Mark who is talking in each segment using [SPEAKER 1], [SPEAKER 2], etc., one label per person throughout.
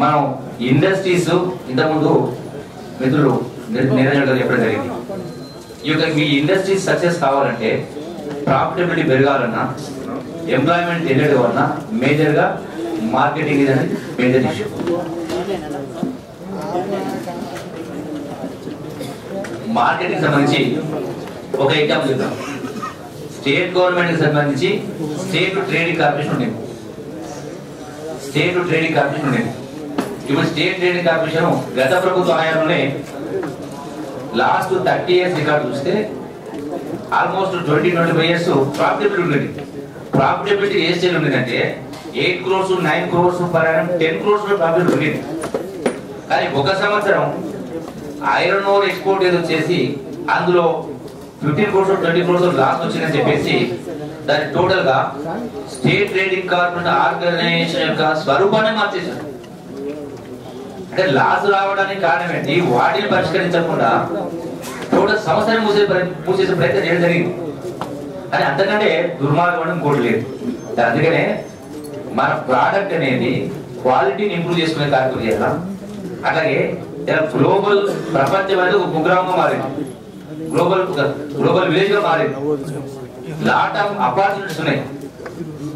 [SPEAKER 1] మనం ఇండస్ట్రీస్ ఇంతకుముందు మిత్రులు నిరంజన్ చెప్పడం జరిగింది. ఈ యొక్క మీ ఇండస్ట్రీస్ సక్సెస్ కావాలంటే ప్రాఫిటబిలిటీ పెరగాలన్నా ఎంప్లాయ్మెంట్ జనరేట్ కావాలన్నా మేజర్గా మార్కెటింగ్ ఇది అనేది మేజర్ ఇష్యూ. మార్కెటింగ్ సంబంధించి ఒక ఎగ్జాంపుల్ చూద్దాం. స్టేట్ గవర్నమెంట్ కి సంబంధించి స్టేట్ ట్రేడింగ్ కార్పొరేషన్ ఉండేది. ఇప్పుడు స్టేట్ ట్రేడింగ్ కార్పొరేషన్ గత ప్రభుత్వ హయాంలోనే లాస్ట్ 30 years రికార్డు చూస్తే ఆల్మోస్ట్ 20-25 years ప్రాఫిటబిలిటీ ఉండేది. ప్రాఫిటబిలిటీ ఏ స్టేజ్ ఉండేదంటే 8 crores 9 crores per annum 10 crores profit ఉండేది. కానీ ఒక సంవత్సరం ఐరన్ ఓర్ ఎక్స్పోర్ట్ ఏదో చేసి అందులో 15 crores 20 crores లాస్ వచ్చిందని చెప్పేసి దాని టోటల్ గా స్టేట్ ట్రేడింగ్ కార్పొరేషన్ ఆర్గనైజేషన్ యొక్క స్వరూపాన్ని మార్చేశారు. అంటే లాస్ రావడానికి కారణం ఏంటి? వాటిని పరిష్కరించకుండా టోటల్ సమస్యను మూసేసే ప్రయత్నం చేయడం జరిగింది. అని అంతకంటే దుర్మార్గం ఇంకోటి లేదు. అందుకనే మన ప్రోడక్ట్ అనేది క్వాలిటీని ఇంప్రూవ్ చేసుకునే కార్యక్రమం చేయాలా. అలాగే గ్లోబల్ ప్రపంచం అనేది ఒక కుగ్రామంగా మారింది, గ్లోబల్ విలేజ్ గా మారింది. లాట్ ఆఫ్ ఆపర్చునిటీస్ ఉన్నాయి.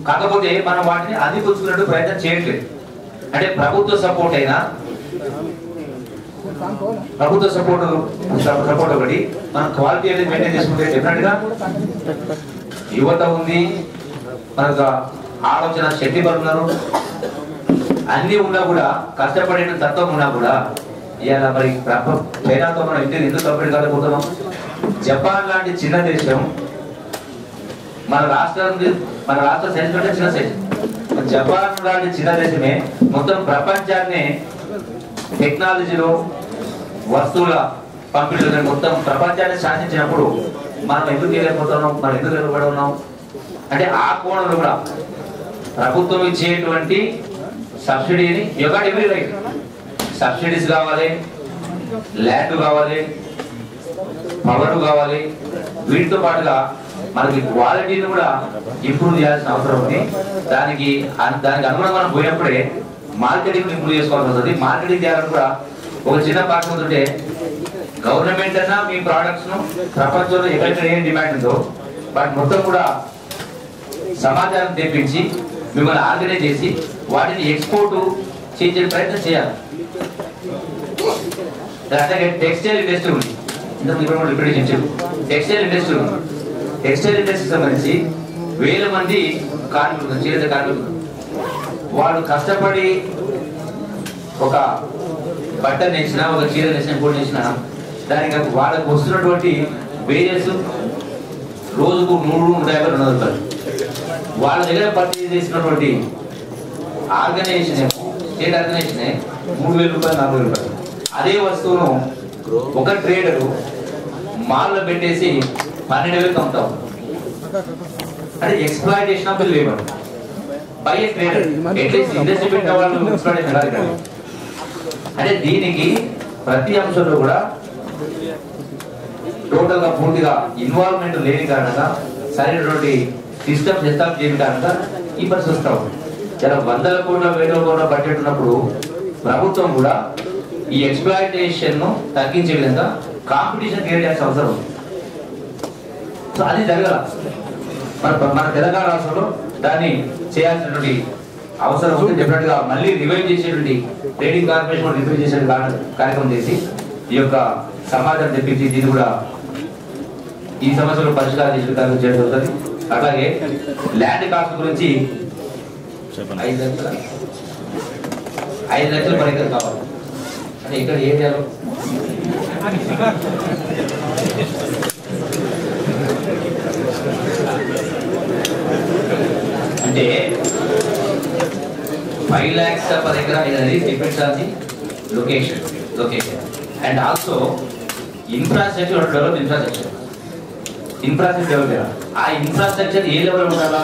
[SPEAKER 1] కాకపోతే మనం వాటిని అందిపుచ్చుకున్నట్టు ప్రయత్నం చేయట్లేదు. అంటే ప్రభుత్వ సపోర్ట్ ఒకటి, మనం క్వాలిటీ అనేది మెయింటైన్ చేసుకుంటే డెఫినెట్ గా యువత ఉంది, మనకు ఆలోచన శక్తి పడుతున్నారు, అన్ని ఉన్నా కూడా కష్టపడే తత్వం ఉన్నా కూడా ఇలా మరి చైనాతో మనం ఎందుకు కంపెనీ కాలేకపోతున్నాం? జపాన్ లాంటి చిన్న దేశం మన రాష్ట్ర సైజ్ కంటే చిన్న సైజ్. జపాన్ లాంటి చిన్న దేశమే మొత్తం ప్రపంచాన్ని టెక్నాలజీలో వస్తువుల పంపిణీలో మొత్తం ప్రపంచాన్ని శాసించినప్పుడు మనం ఎందుకు చేయలేకపోతున్నాం? మనం ఎందుకు నిలబడి ఉన్నాం అంటే ఆ కోణంలో కూడా ప్రభుత్వం ఇచ్చేటువంటి సబ్సిడీని ఎవరి రైట్ సబ్సిడీస్ కావాలి, ల్యాండ్ కావాలి, పవర్ కావాలి. వీటితో పాటుగా మనకి క్వాలిటీని కూడా ఇంప్రూవ్ చేయాల్సిన అవసరం ఉంది. దానికి అనుగుణంగా మనం పోయినప్పుడే మార్కెటింగ్ ఇంప్రూవ్ చేసుకోవాల్సి వస్తుంది. మార్కెటింగ్ చేయాలని కూడా ఒక చిన్న పాఠం ఉంటుంటే గవర్నమెంట్ అన్నా మీ ప్రోడక్ట్స్ ను ప్రపంచంలో ఎక్కడెక్కడ ఏం డిమాండ్ ఉందో వాటి మొత్తం కూడా సమాచారం తెప్పించి మిమ్మల్ని ఆర్గనైజ్ చేసి వాటిని ఎక్స్పోర్ట్ చేసే ప్రయత్నం చేయాలి. అలాగే టెక్స్టైల్ ఇండస్ట్రీ ఉంది, టెక్స్టైల్ ఇండస్ట్రీ సంబంధించి 1000 మంది కార్మికులు, చేనేత కార్మికులు. వాళ్ళు కష్టపడి ఒక బట్ట నేసిన, ఒక చీర నేసిన, కూడా నేసిన దానికి వాళ్ళకు వస్తున్నటువంటి వేజెస్ రోజుకు 100-150 రూపాయలు. వాళ్ళ దగ్గర పర్చేజ్ చేసినటువంటి ఆర్గనైజేషన్ స్టేట్ ఆర్గనైజేషన్ 3000 రూపాయలు 4000 రూపాయలు. అదే వస్తువును ఒక ట్రేడరు మాల్లో పెట్టేసి 12,000 అమ్ముతాం. అంటే exploitation of the labour by A trader. At least industry పెట్టిన వాళ్ళు ఎక్స్ప్లాయిటేషన్ కాదు. అంటే దీనికి ప్రతి అంశంలో కూడా టోటల్ గా పూర్తిగా ఇన్వాల్వ్మెంట్ లేని కారణంగా సరైనటువంటి సిస్టమ్ ఎస్టాబ్లిష్ చేయని కారణంగా ఈ పరిస్థితి వస్తాం. చాలా 100 కోట్ల 1000 కోట్ల బడ్జెట్ ఉన్నప్పుడు ప్రభుత్వం కూడా ఈ ఎక్స్ప్లాయిటేషన్ ను తగ్గించే విధంగా కాంపిటీషన్ క్రియేట్ చేయాల్సిన అవసరం ఉంది. సో అది జరగాల. మన తెలంగాణ రాష్ట్రంలో దాన్ని చేయాల్సినటువంటి అవసరం ఉంది. డెఫినెట్ గా మళ్ళీ రివైవ్ చేసేటువంటి ట్రేడింగ్ కార్పొరేషన్ రివైవ్ చేసే కార్యక్రమం చేసి ఈ యొక్క సమాజం తెప్పించి దీన్ని కూడా ఈ సమస్యలు పరిష్కారం చేసే కార్యక్రమం చేయడం జరుగుతుంది. అలాగే ల్యాండ్ కాస్ట్ గురించి 5 లక్షలు per acre కావాలి. అంటే ఇక్కడ ఏం చేయాలి? అంటే 5 lakhs per acre అనేది depends on the location and also infrastructure develop. Infrastructure develop చేయాలి. ఆ ఇన్ఫ్రాస్ట్రక్చర్ ఏ లెవెల్ ఉండాలా?